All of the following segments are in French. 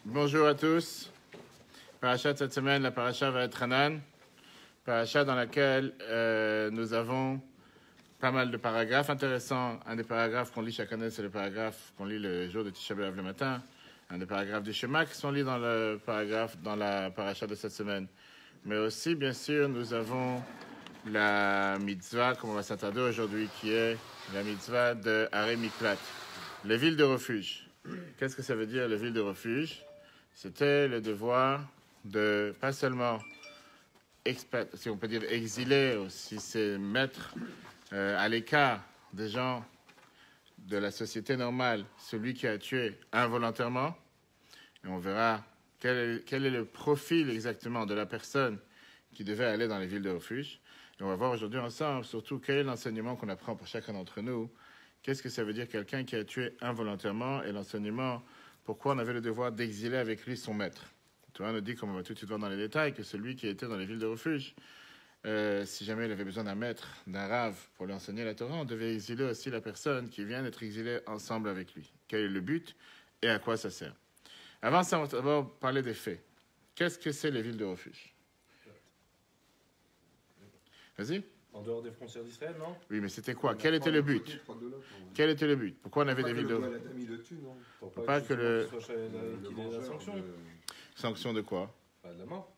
Bonjour à tous. Paracha de cette semaine, la paracha va être Hanan. Paracha dans laquelle nous avons pas mal de paragraphes intéressants. Un des paragraphes qu'on lit chaque année, c'est le paragraphe qu'on lit le jour de Tisha B'Av le matin. Un des paragraphes du Shema qui sont lits dans le paragraphe, dans la paracha de cette semaine. Mais aussi, bien sûr, nous avons la mitzvah, comme on va s'attarder aujourd'hui, qui est la mitzvah de Harei Miklat, les villes de refuge. Qu'est-ce que ça veut dire, les villes de refuge? C'était le devoir de, pas seulement, si on peut dire exiler, ou si c'est mettre à l'écart des gens de la société normale, celui qui a tué involontairement, et on verra quel est le profil exactement de la personne qui devait aller dans les villes de refuge. Et on va voir aujourd'hui ensemble, surtout, quel est l'enseignement qu'on apprend pour chacun d'entre nous. Qu'est-ce que ça veut dire quelqu'un qui a tué involontairement, et l'enseignement, pourquoi on avait le devoir d'exiler avec lui son maître. Torah nous dit, comme on va tout de suite voir dans les détails, que celui qui était dans les villes de refuge, si jamais il avait besoin d'un maître, d'un rave pour lui enseigner la Torah, on devait exiler aussi la personne qui vient d'être exilée ensemble avec lui. Quel est le but et à quoi ça sert? Avant ça, on va d'abord parler des faits. Qu'est-ce que c'est les villes de refuge? Vas-y. En dehors des frontières d'Israël, non? Oui, mais c'était quoi? Quel était le but? Quel était le but? Pourquoi on avait des villes de refuge? Pour pas que le... la sanction. Sanction de quoi? Pas de la mort.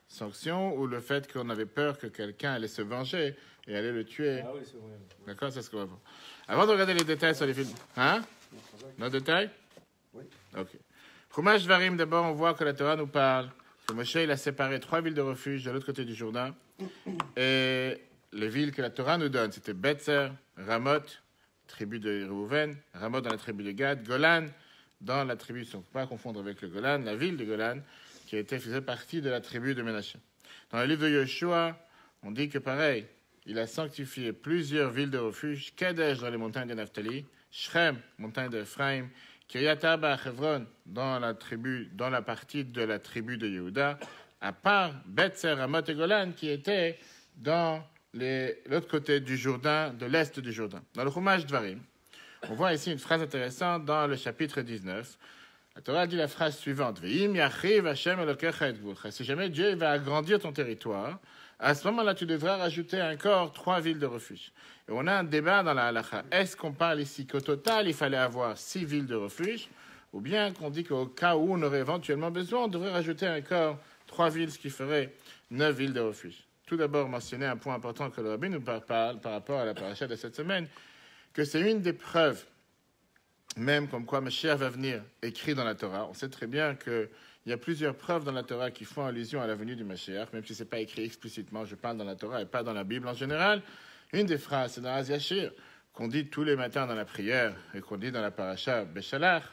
Sanction ou le fait qu'on avait peur que quelqu'un allait se venger et allait le tuer. Ah oui, c'est vrai. D'accord, c'est ce qu'on va voir. Avant de regarder les détails sur les films. Hein? Nos détails? Oui. Ok. Chumash Dvarim, d'abord, on voit que la Torah nous parle que Moshe, il a séparé 3 villes de refuge de l'autre côté du Jourdain. Et les villes que la Torah nous donne, c'était Betzer, Ramoth, tribu de Reuven, Ramoth dans la tribu de Gad, Golan dans la tribu, il ne faut pas confondre avec le Golan, la ville de Golan, qui faisait partie de la tribu de Ménaché. Dans le livre de Yoshua, on dit que pareil, il a sanctifié plusieurs villes de refuge, Kadesh dans les montagnes de Naphtali, Shrem, montagne d'Ephraïm, Kiryat Arba, Hebron dans la partie de la tribu de Yehuda, à part Betzer, Ramoth et Golan qui étaient dans l'autre côté du Jourdain, de l'est du Jourdain. Dans le Chumash Dvarim, on voit ici une phrase intéressante dans le chapitre 19. La Torah dit la phrase suivante: Ve'im yachiv Hashem elokecha et gvulcha. Si jamais Dieu va agrandir ton territoire, à ce moment-là, tu devras rajouter encore 3 villes de refuge. Et on a un débat dans la halakha. Est-ce qu'on parle ici qu'au total, il fallait avoir 6 villes de refuge, ou bien qu'on dit qu'au cas où on aurait éventuellement besoin, on devrait rajouter encore 3 villes, ce qui ferait 9 villes de refuge. Tout d'abord, mentionner un point important que le Rabbi nous parle par rapport à la paracha de cette semaine, que c'est une des preuves, même comme quoi Mashiach va venir, écrit dans la Torah. On sait très bien qu'il y a plusieurs preuves dans la Torah qui font allusion à la venue du Mashiach, même si ce n'est pas écrit explicitement, je parle dans la Torah et pas dans la Bible en général. Une des phrases, c'est dans Az Yashir, qu'on dit tous les matins dans la prière et qu'on dit dans la paracha Beshalach.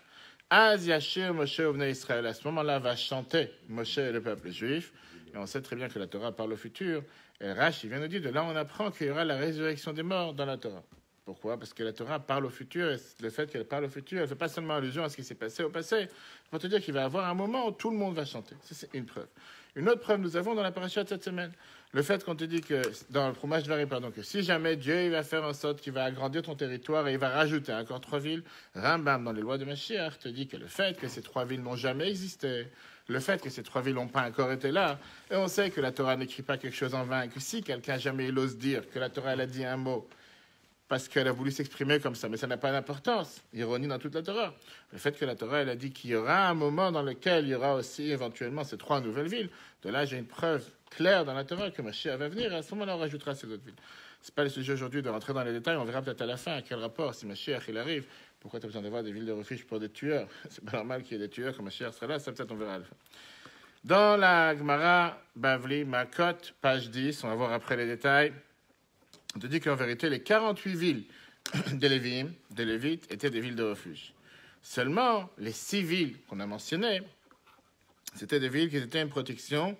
Az Yashir Moshe Ovnei Israël. À ce moment-là, va chanter Moshe et le peuple juif. Et on sait très bien que la Torah parle au futur. Et Rashi vient nous dire, de là on apprend qu'il y aura la résurrection des morts dans la Torah. Pourquoi? Parce que la Torah parle au futur, et le fait qu'elle parle au futur, elle ne fait pas seulement allusion à ce qui s'est passé au passé. Pour te dire qu'il va y avoir un moment où tout le monde va chanter. Ça, c'est une preuve. Une autre preuve, nous avons dans la paracha de cette semaine. Le fait qu'on te dit que, dans le Chumash Dvarim, que si jamais Dieu il va faire en sorte qu'il va agrandir ton territoire et il va rajouter encore 3 villes, Rambam, dans les lois de Mashiach, te dit que le fait que ces 3 villes n'ont jamais existé, le fait que ces 3 villes n'ont pas encore été là, et on sait que la Torah n'écrit pas quelque chose en vain, que si quelqu'un jamais il ose dire que la Torah elle a dit un mot, parce qu'elle a voulu s'exprimer comme ça, mais ça n'a pas d'importance. Ironie dans toute la Torah. Le fait que la Torah, elle a dit qu'il y aura un moment dans lequel il y aura aussi éventuellement ces 3 nouvelles villes. De là, j'ai une preuve claire dans la Torah que Mashiach va venir, et à ce moment-là, on rajoutera ces autres villes. Ce n'est pas le sujet aujourd'hui de rentrer dans les détails, on verra peut-être à la fin à quel rapport, si Mashiach il arrive, pourquoi tu as besoin d'avoir des villes de refuge pour des tueurs? C'est pas normal qu'il y ait des tueurs quand Mashiach sera là, ça peut-être on verra à la fin. Dans la Gemara, Bavli, Makot, page 10, on va voir après les détails. On te dit qu'en vérité, les 48 villes des Lévites, étaient des villes de refuge. Seulement, les 6 villes qu'on a mentionnées, c'était des villes qui étaient une protection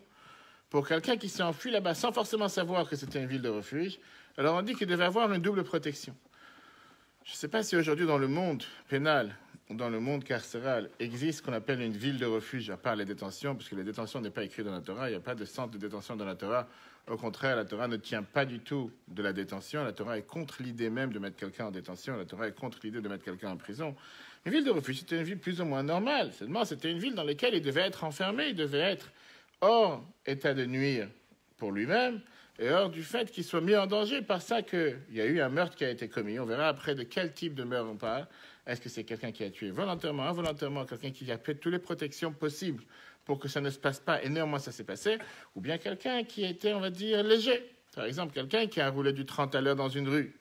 pour quelqu'un qui s'est enfui là-bas sans forcément savoir que c'était une ville de refuge. Alors on dit qu'il devait avoir une double protection. Je ne sais pas si aujourd'hui dans le monde pénal ou dans le monde carcéral existe ce qu'on appelle une ville de refuge, à part les détentions, puisque les détentions n'est pas écrit dans la Torah, il n'y a pas de centre de détention dans la Torah. Au contraire, la Torah ne tient pas du tout de la détention. La Torah est contre l'idée même de mettre quelqu'un en détention. La Torah est contre l'idée de mettre quelqu'un en prison. Une ville de refuge, c'était une ville plus ou moins normale. Seulement, c'était une ville dans laquelle il devait être enfermé, il devait être hors état de nuire pour lui-même et hors du fait qu'il soit mis en danger par ça qu'il y a eu un meurtre qui a été commis. On verra après de quel type de meurtre on parle. Est-ce que c'est quelqu'un qui a tué volontairement, involontairement, quelqu'un qui a fait toutes les protections possibles pour que ça ne se passe pas et néanmoins ça s'est passé, ou bien quelqu'un qui était, on va dire, léger. Par exemple, quelqu'un qui a roulé du 30 à l'heure dans une rue,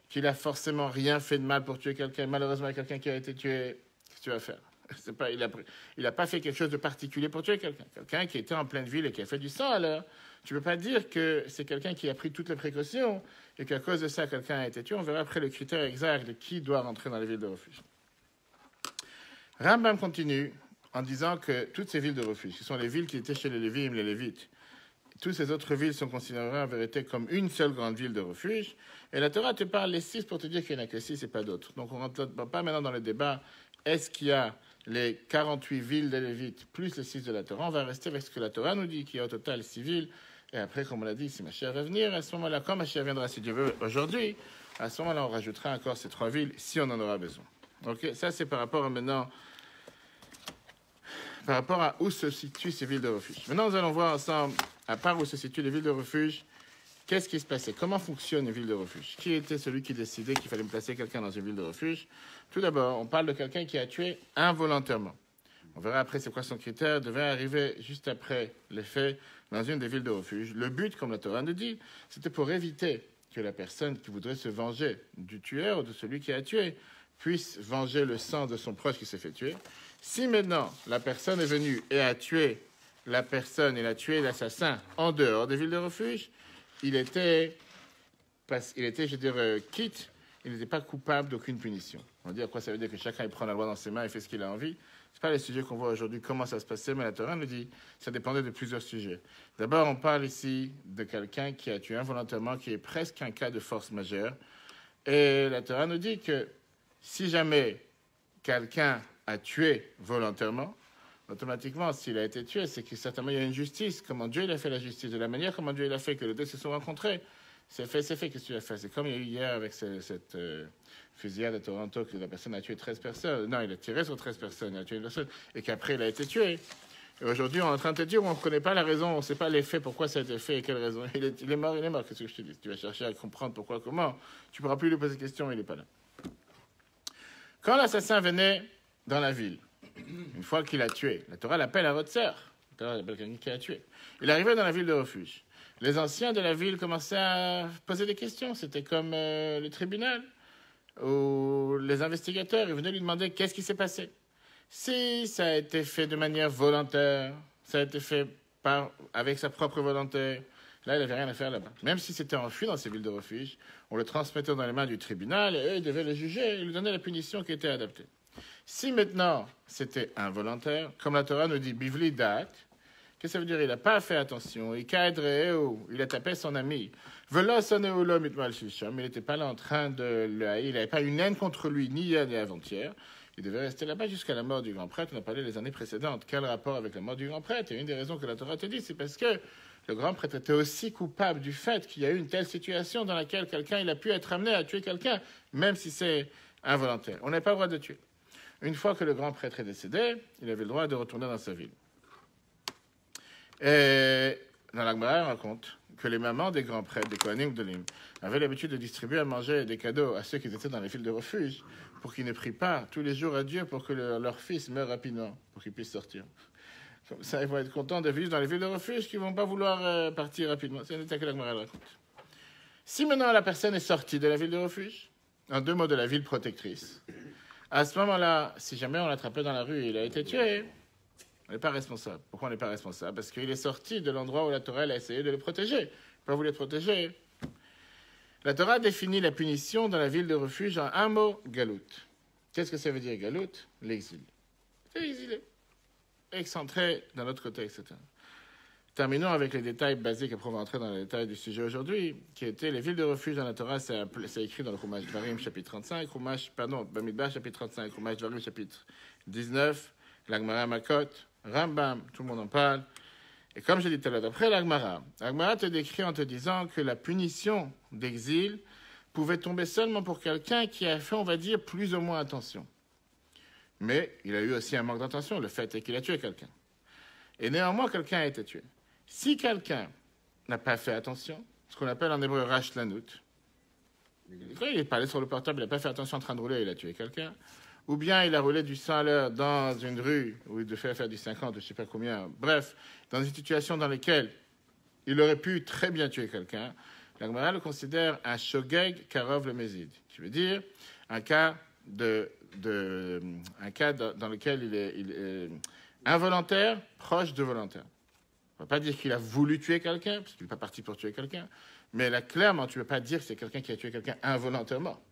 qu'il a forcément rien fait de mal pour tuer quelqu'un, malheureusement quelqu'un qui a été tué, qu'est-ce que tu vas faire? C'est pas, il a pas fait quelque chose de particulier pour tuer quelqu'un. Quelqu'un qui était en pleine ville et qui a fait du sang à l'heure. Tu ne peux pas dire que c'est quelqu'un qui a pris toutes les précautions et qu'à cause de ça, quelqu'un a été tué. On verra après le critère exact de qui doit rentrer dans les villes de refuge. Rambam continue en disant que toutes ces villes de refuge, qui sont les villes qui étaient chez les Lévim, les Lévites, toutes ces autres villes sont considérées en vérité comme une seule grande ville de refuge. Et la Torah te parle les 6 pour te dire qu'il n'y en a que 6 et pas d'autres. Donc on ne rentre pas maintenant dans le débat. Est-ce qu'il y a les 48 villes des Lévites plus les 6 de la Torah? On va rester avec ce que la Torah nous dit, qu'il y a au total 6 villes. Et après, comme on l'a dit, si Mashiach va venir, à ce moment-là, quand Mashiach viendra, si Dieu veut, aujourd'hui, à ce moment-là, on rajoutera encore ces 3 villes si on en aura besoin. Ok, ça c'est par rapport à maintenant, par rapport à où se situent ces villes de refuge. Maintenant, nous allons voir ensemble, à part où se situent les villes de refuge, qu'est-ce qui se passait? Comment fonctionne une ville de refuge? Qui était celui qui décidait qu'il fallait placer quelqu'un dans une ville de refuge? Tout d'abord, on parle de quelqu'un qui a tué involontairement. On verra après c'est quoi son critère. Devait arriver juste après les faits dans une des villes de refuge. Le but, comme la Torah nous dit, c'était pour éviter que la personne qui voudrait se venger du tueur ou de celui qui a tué puisse venger le sang de son proche qui s'est fait tuer. Si maintenant la personne est venue et a tué la personne, il a tué l'assassin en dehors des villes de refuge, il était, je dirais, quitte, il n'était pas coupable d'aucune punition. On dit à quoi ça veut dire que chacun il prend la loi dans ses mains et fait ce qu'il a envie. Ce n'est pas les sujets qu'on voit aujourd'hui, comment ça se passait, mais la Torah nous dit ça dépendait de plusieurs sujets. D'abord, on parle ici de quelqu'un qui a tué involontairement, qui est presque un cas de force majeure. Et la Torah nous dit que si jamais quelqu'un a tué volontairement, automatiquement, s'il a été tué, c'est que certainement il y a une justice. Comment Dieu il a fait la justice, de la manière comment Dieu il a fait que les deux se sont rencontrés. C'est fait, qu'est-ce que tu as fait? C'est comme il y a eu hier avec cette fusillade à Toronto, que la personne a tué 13 personnes. Non, il a tiré sur 13 personnes, il a tué une personne, et qu'après il a été tué. Et aujourd'hui, on est en train de te dire, on ne connaît pas la raison, on ne sait pas les faits, pourquoi ça a été fait et quelle raison. Il est mort, qu'est-ce que je te dis? Tu vas chercher à comprendre pourquoi, comment. Tu ne pourras plus lui poser de questions, il n'est pas là. Quand l'assassin venait dans la ville, une fois qu'il a tué, la Torah l'appelle à votre sœur. La Torah l'appelle quelqu'un qui a tué. Il arrivait dans la ville de refuge. Les anciens de la ville commençaient à poser des questions. C'était comme le tribunal, où les investigateurs ils venaient lui demander qu'est-ce qui s'est passé. Si ça a été fait de manière volontaire, ça a été fait avec sa propre volonté, là, il n'avait rien à faire là-bas. Même si c'était enfui dans ces villes de refuge, on le transmettait dans les mains du tribunal et eux, ils devaient le juger et lui donner la punition qui était adaptée. Si maintenant, c'était involontaire, comme la Torah nous dit, bivli date, qu'est-ce que ça veut dire? Il n'a pas fait attention, il a tapé son ami. Il n'était pas là en train de le haïr, il n'avait pas une haine contre lui, ni hier ni avant-hier. Il devait rester là-bas jusqu'à la mort du grand prêtre. On a parlé les années précédentes. Quel rapport avec la mort du grand prêtre? Et une des raisons que la Torah te dit, c'est parce que le grand prêtre était aussi coupable du fait qu'il y a eu une telle situation dans laquelle quelqu'un il a pu être amené à tuer quelqu'un, même si c'est involontaire. On n'a pas le droit de tuer. Une fois que le grand prêtre est décédé, il avait le droit de retourner dans sa ville. Et dans la Gemara, on raconte que les mamans des grands prêtres, des Kohanim Gdolim, avaient l'habitude de distribuer à manger des cadeaux à ceux qui étaient dans les villes de refuge pour qu'ils ne prient pas tous les jours à Dieu pour que leur fils meure rapidement, pour qu'ils puissent sortir. Comme ça, ils vont être contents de vivre dans les villes de refuge qui ne vont pas vouloir partir rapidement. C'est un détail que la Gemara raconte. Si maintenant la personne est sortie de la ville de refuge, en 2 mots de la ville protectrice, à ce moment-là, si jamais on l'attrapait dans la rue et il a été tué, on n'est pas responsable. Pourquoi on n'est pas responsable? Parce qu'il est sorti de l'endroit où la Torah a essayé de le protéger. Il n'a pas voulu le protéger. La Torah définit la punition dans la ville de refuge en un mot, galout. Qu'est-ce que ça veut dire, galout? L'exil. C'est l'exilé. Excentré d'un autre côté, etc. Terminons avec les détails basiques, après on va entrer dans les détails du sujet aujourd'hui, qui étaient les villes de refuge dans la Torah, c'est écrit dans le Chumash Dvarim, chapitre 35, Bamidbar, chapitre 35, Chumash Dvarim, chapitre 19, la Gemara Makot, Rambam, tout le monde en parle. Et comme je l'ai dit tout à l'heure, d'après la Gemara te décrit en te disant que la punition d'exil pouvait tomber seulement pour quelqu'un qui a fait, on va dire, plus ou moins attention. Mais il a eu aussi un manque d'intention. Le fait est qu'il a tué quelqu'un. Et néanmoins, quelqu'un a été tué. Si quelqu'un n'a pas fait attention, ce qu'on appelle en hébreu rashlanut, quand il est parlé sur le portable, il n'a pas fait attention en train de rouler, il a tué quelqu'un. Ou bien il a roulé du 100 à l'heure dans une rue où il devait faire du 50, je ne sais pas combien. Bref, dans une situation dans laquelle il aurait pu très bien tuer quelqu'un, la Gemara le considère un shogeg karov le mezid, qui veut dire un cas, dans lequel il est involontaire, proche de volontaire. On ne va pas dire qu'il a voulu tuer quelqu'un, parce qu'il n'est pas parti pour tuer quelqu'un, mais là, clairement, tu ne peux pas dire que c'est quelqu'un qui a tué quelqu'un involontairement.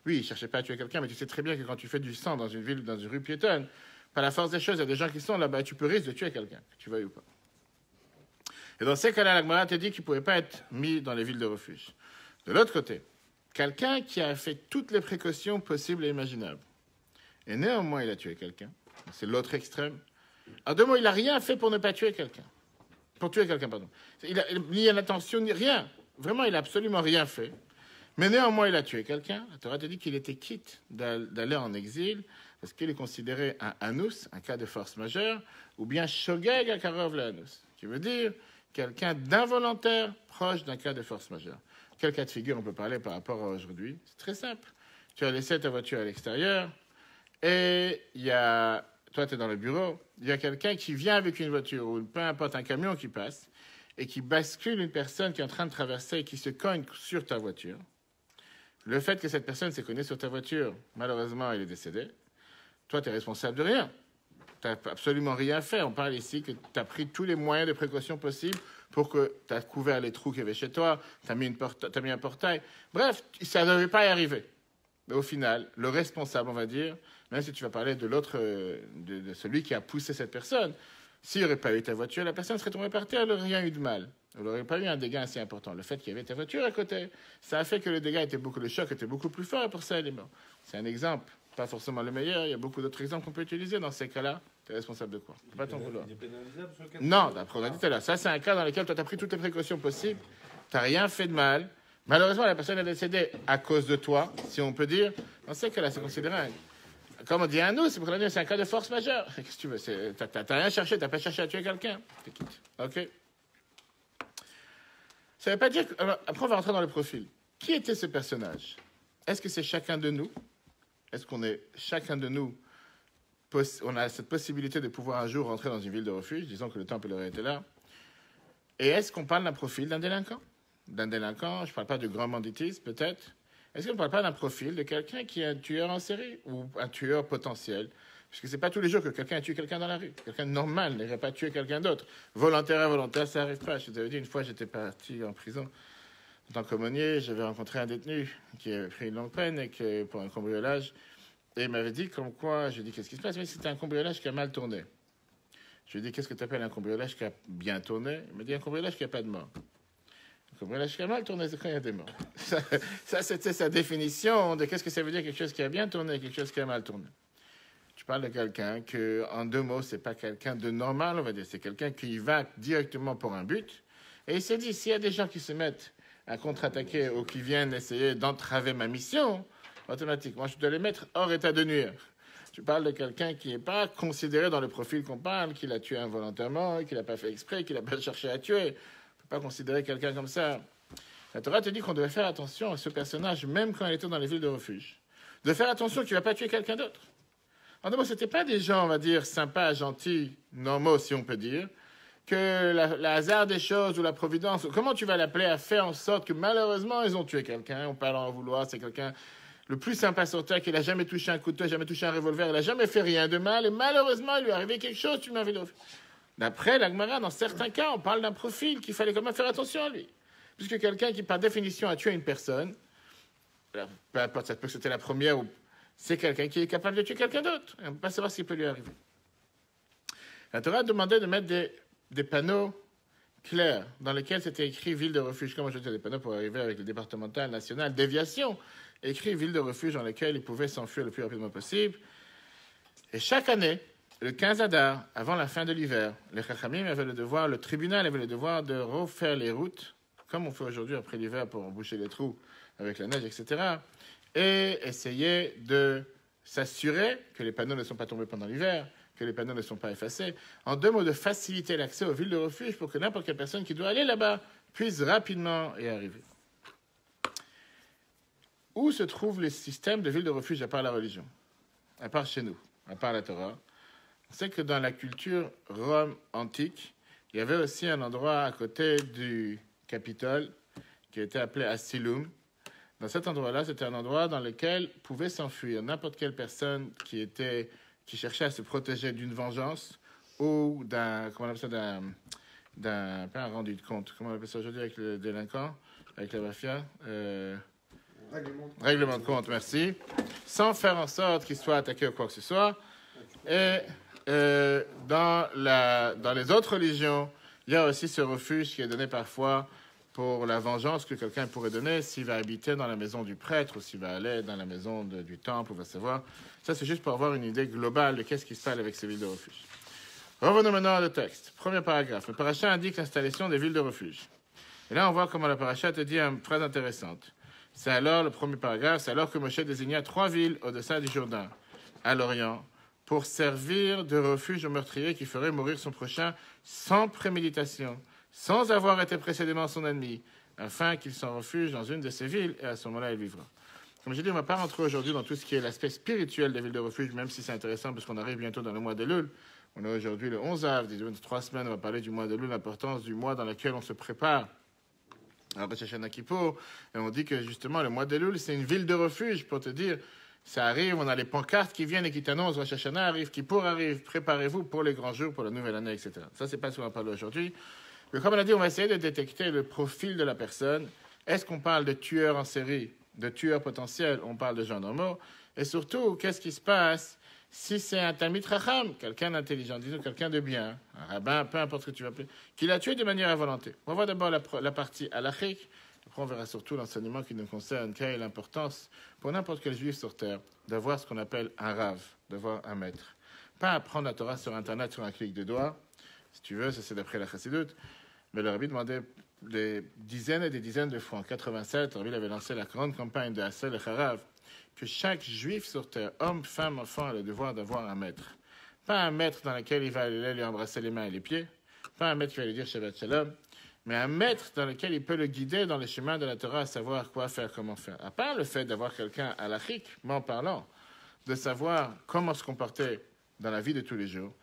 Oui, il ne cherchait pas à tuer quelqu'un, mais tu sais très bien que quand tu fais du sang dans une ville, dans une rue piétonne, par la force des choses, il y a des gens qui sont là-bas, tu peux risquer de tuer quelqu'un, que tu veuilles ou pas. Et dans ces cas-là, la Gemara t'a dit qu'il ne pouvait pas être mis dans les villes de refuge. De l'autre côté, quelqu'un qui a fait toutes les précautions possibles et imaginables, et néanmoins il a tué quelqu'un, c'est l'autre extrême. En deux mots, il n'a rien fait pour ne pas tuer quelqu'un. Pour tuer quelqu'un, pardon. Il a ni une intention, ni rien. Vraiment, il n'a absolument rien fait. Mais néanmoins, il a tué quelqu'un. La Torah te dit qu'il était quitte d'aller en exil parce qu'il est considéré un anus, un cas de force majeure, ou bien shogeg akarov le anus, qui veut dire quelqu'un d'involontaire proche d'un cas de force majeure. Quel cas de figure on peut parler par rapport à aujourd'hui? C'est très simple. Tu as laissé ta voiture à l'extérieur et toi, tu es dans le bureau, il y a quelqu'un qui vient avec une voiture ou peu importe un camion qui passe et qui bascule une personne qui est en train de traverser et qui se cogne sur ta voiture. Le fait que cette personne s'est cognée sur ta voiture, malheureusement, elle est décédée. Toi, tu es responsable de rien. Tu n'as absolument rien fait. On parle ici que tu as pris tous les moyens de précaution possibles pour que tu as couvert les trous qu'il y avait chez toi, tu as mis un portail. Bref, ça ne devait pas y arriver. Mais au final, le responsable, on va dire, même si tu vas parler de l'autre, de celui qui a poussé cette personne, s'il n'y aurait pas eu ta voiture, la personne serait tombée par terre, elle n'aurait rien eu de mal. Elle n'aurait pas eu un dégât assez important. Le fait qu'il y avait ta voiture à côté, ça a fait que le choc était beaucoup plus fort et pour ça, elle est morte. C'est un exemple, pas forcément le meilleur. Il y a beaucoup d'autres exemples qu'on peut utiliser dans ces cas-là. Tu es responsable de quoi? Pas ton vouloir. Il est pénalisable sur le cas. Non, d'après on a dit tout à l'heure. Ça, c'est un cas dans lequel toi, tu as pris toutes les précautions possibles. Tu n'as rien fait de mal. Malheureusement, la personne est décédée à cause de toi, si on peut dire. Dans ces cas-là, c'est considéré comme on dit à nous, c'est pour dire c'est un cas de force majeure. Qu'est-ce que tu veux? Tu n'as rien cherché, tu n'as pas cherché à tuer quelqu'un. T'es quitte. OK? Ça ne veut pas dire que... Alors, après, on va rentrer dans le profil. Qui était ce personnage? Est-ce que c'est chacun de nous? Est-ce qu'on est chacun de nous? On a cette possibilité de pouvoir un jour rentrer dans une ville de refuge, disons que le temple aurait été là. Et est-ce qu'on parle d'un profil d'un délinquant? D'un délinquant, je ne parle pas de grand banditisme, peut-être. Est-ce qu'on ne parle pas d'un profil de quelqu'un qui est un tueur en série ou un tueur potentiel? Parce que ce n'est pas tous les jours que quelqu'un a tué quelqu'un dans la rue. Quelqu'un de normal n'irait pas tuer quelqu'un d'autre. Volontaire, involontaire, ça n'arrive pas. Je vous avais dit, une fois, j'étais parti en prison. En tant qu'aumônier, j'avais rencontré un détenu qui avait pris une longue peine et pour un cambriolage. Et il m'avait dit comme quoi, je lui ai dit, qu'est-ce qui se passe? Mais c'était un cambriolage qui a mal tourné. Je lui ai dit, qu'est-ce que tu appelles un cambriolage qui a bien tourné? Il m'a dit, un cambriolage qui n'a pas de mort. Un cambriolage qui a mal tourné, c'est quand il y a des morts. Ça, c'était sa définition de qu'est-ce que ça veut dire quelque chose qui a bien tourné, quelque chose qui a mal tourné. Tu parles de quelqu'un que, en deux mots, c'est pas quelqu'un de normal, on va dire. C'est quelqu'un qui va directement pour un but. Et il s'est dit, s'il y a des gens qui se mettent à contre-attaquer ou qui viennent essayer d'entraver ma mission, automatiquement, je dois les mettre hors état de nuire. Tu parles de quelqu'un qui n'est pas considéré dans le profil qu'on parle, qu'il a tué involontairement, qu'il n'a pas fait exprès, qu'il n'a pas cherché à tuer. On ne peut pas considérer quelqu'un comme ça. La Torah te dit qu'on devait faire attention à ce personnage, même quand il était dans les villes de refuge. De faire attention qu'il ne va pas tuer quelqu'un d'autre. En deux mots, ce n'étaient pas des gens, on va dire, sympas, gentils, normaux, si on peut dire, que le hasard des choses ou la providence, comment tu vas l'appeler, a fait en sorte que malheureusement, ils ont tué quelqu'un. On parle en vouloir, c'est quelqu'un le plus sympa sur terre, qui n'a jamais touché un couteau, jamais touché un revolver, il n'a jamais fait rien de mal, et malheureusement, il lui est arrivé quelque chose, tu m'as vu. D'après la Gemara, dans certains cas, on parle d'un profil qu'il fallait quand même faire attention à lui. Puisque quelqu'un qui, par définition, a tué une personne, alors, peu importe, ça peut que c'était la première, ou c'est quelqu'un qui est capable de tuer quelqu'un d'autre. On ne peut pas savoir ce qui peut lui arriver. La Torah a demandé de mettre des panneaux clairs dans lesquels c'était écrit ville de refuge. Comme je disais, des panneaux pour arriver avec le départemental national déviation, écrit ville de refuge dans lesquels ils pouvaient s'enfuir le plus rapidement possible. Et chaque année, le 15 Adar, avant la fin de l'hiver, les Chachamim avaient le devoir, le tribunal avait le devoir de refaire les routes, comme on fait aujourd'hui après l'hiver pour boucher les trous avec la neige, etc., et essayer de s'assurer que les panneaux ne sont pas tombés pendant l'hiver, que les panneaux ne sont pas effacés. En deux mots, de faciliter l'accès aux villes de refuge pour que n'importe quelle personne qui doit aller là-bas puisse rapidement y arriver. Où se trouvent les systèmes de villes de refuge à part la religion, à part chez nous, à part la Torah? On sait que dans la culture Rome antique, il y avait aussi un endroit à côté du Capitole qui était appelé Asylum. Dans cet endroit-là, c'était un endroit dans lequel pouvait s'enfuir n'importe quelle personne qui cherchait à se protéger d'une vengeance ou d'un, comment on appelle ça, pas un rendu de compte, comment on appelle ça aujourd'hui avec le délinquant, avec la mafia, règlement de compte, merci, sans faire en sorte qu'il soit attaqué ou quoi que ce soit. Et dans les autres religions, il y a aussi ce refuge qui est donné parfois pour la vengeance que quelqu'un pourrait donner s'il va habiter dans la maison du prêtre ou s'il va aller dans la maison du temple, on va savoir. Ça, c'est juste pour avoir une idée globale de qu'est-ce qui se passe avec ces villes de refuge. Revenons maintenant au texte. Premier paragraphe. Le paracha indique l'installation des villes de refuge. Et là, on voit comment le paracha te dit une phrase intéressante. C'est alors, le premier paragraphe, c'est alors que Moshe désigna 3 villes au-dessus du Jourdain, à l'Orient, pour servir de refuge au meurtrier qui ferait mourir son prochain sans préméditation, sans avoir été précédemment son ennemi, afin qu'il s'en refuge dans une de ces villes, et à ce moment-là, il vivra. Comme j'ai dit, on ne va pas rentrer aujourd'hui dans tout ce qui est l'aspect spirituel des villes de refuge, même si c'est intéressant, parce qu'on arrive bientôt dans le mois de Elul. On est aujourd'hui le 11 av, dans 3 semaines, on va parler du mois de Elul, l'importance du mois dans lequel on se prépare à Rosh Hashanah Kippour, et on dit que justement, le mois d'Elul, c'est une ville de refuge, pour te dire, ça arrive, on a les pancartes qui viennent et qui t'annoncent, Rosh Hashanah arrive, Kippour arrive, préparez-vous pour les grands jours, pour la nouvelle année, etc. Ça, c'est pas ce qu'on va parler aujourd'hui. Mais comme on a dit, on va essayer de détecter le profil de la personne. Est-ce qu'on parle de tueurs en série, de tueurs potentiels, on parle de gens normaux? Et surtout, qu'est-ce qui se passe si c'est un Talmid Chacham, quelqu'un d'intelligent, disons quelqu'un de bien, un rabbin, peu importe ce que tu vas appeler, qui l'a tué de manière à volonté? On va voir d'abord la partie halachique, après on verra surtout l'enseignement qui nous concerne, quelle est l'importance pour n'importe quel juif sur terre d'avoir ce qu'on appelle un rav, d'avoir un maître. Pas apprendre la Torah sur Internet sur un clic de doigt, si tu veux, ça c'est d'après la Chassidoute, mais le Rabbi demandait des dizaines et des dizaines de fois. En 87, le Rabbi avait lancé la grande campagne de Hassel et Harav, que chaque juif sur terre, homme, femme, enfant, a le devoir d'avoir un maître. Pas un maître dans lequel il va aller lui embrasser les mains et les pieds, pas un maître qui va lui dire Shabbat Shalom, mais un maître dans lequel il peut le guider dans les chemins de la Torah, à savoir quoi faire, comment faire. À part le fait d'avoir quelqu'un halachiquement parlant, de savoir comment se comporter dans la vie de tous les jours,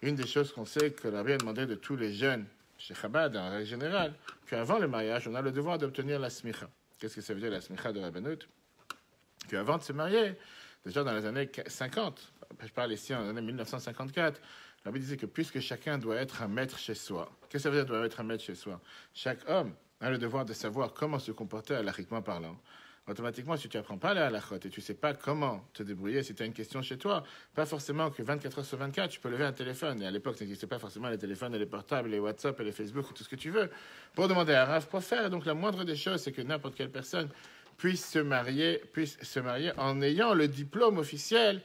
une des choses qu'on sait que le Rabbi a demandé de tous les jeunes chez Chabad, en règle générale, qu'avant le mariage, on a le devoir d'obtenir la smicha. Qu'est-ce que ça veut dire la smicha de Rabbanut? Qu'avant de se marier, déjà dans les années 50, je parle ici en l'année 1954, le Rabbi disait que puisque chacun doit être un maître chez soi, qu'est-ce que ça veut dire doit être un maître chez soi? Chaque homme a le devoir de savoir comment se comporter halachiquement parlant. Automatiquement, si tu n'apprends pas la halachot et tu ne sais pas comment te débrouiller si tu as une question chez toi, pas forcément que 24 heures sur 24, tu peux lever un téléphone. Et à l'époque, ça n'existait pas forcément les téléphones, et les portables, les WhatsApp, et les Facebook, et tout ce que tu veux, pour demander à Rav pour faire. Donc la moindre des choses, c'est que n'importe quelle personne puisse se marier en ayant le diplôme officiel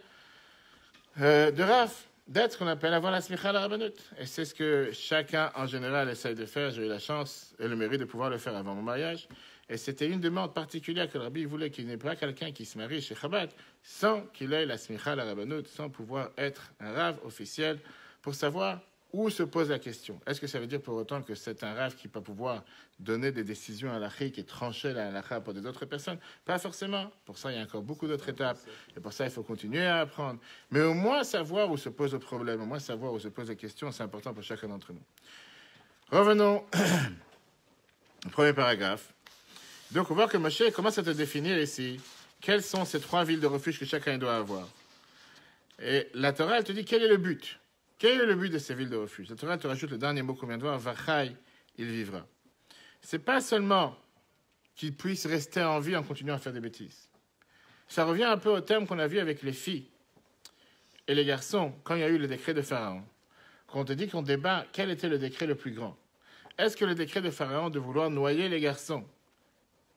de Rav, d'être ce qu'on appelle avoir la smicha à la Rabbanut. Et c'est ce que chacun, en général, essaye de faire. J'ai eu la chance et le mérite de pouvoir le faire avant mon mariage. Et c'était une demande particulière que le Rabbi voulait qu'il n'y ait pas quelqu'un qui se marie chez Chabad sans qu'il ait la smicha à la Rabbanut, sans pouvoir être un Rav officiel pour savoir où se pose la question. Est-ce que ça veut dire pour autant que c'est un Rav qui va pouvoir donner des décisions halachiques et trancher la halakha pour des autres personnes? Pas forcément. Pour ça, il y a encore beaucoup d'autres étapes. Et pour ça, il faut continuer à apprendre. Mais au moins savoir où se pose le problème, au moins savoir où se pose la question, c'est important pour chacun d'entre nous. Revenons au premier paragraphe. Donc, on voit que Moshe commence à te définir ici quelles sont ces 3 villes de refuge que chacun doit avoir. Et la Torah, elle te dit quel est le but. Quel est le but de ces villes de refuge? La Torah te rajoute le dernier mot qu'on vient de voir, Vachai, il vivra. C'est pas seulement qu'il puisse rester en vie en continuant à faire des bêtises. Ça revient un peu au thème qu'on a vu avec les filles et les garçons quand il y a eu le décret de Pharaon. Quand on te dit qu'on débat quel était le décret le plus grand. Est-ce que le décret de Pharaon de vouloir noyer les garçons,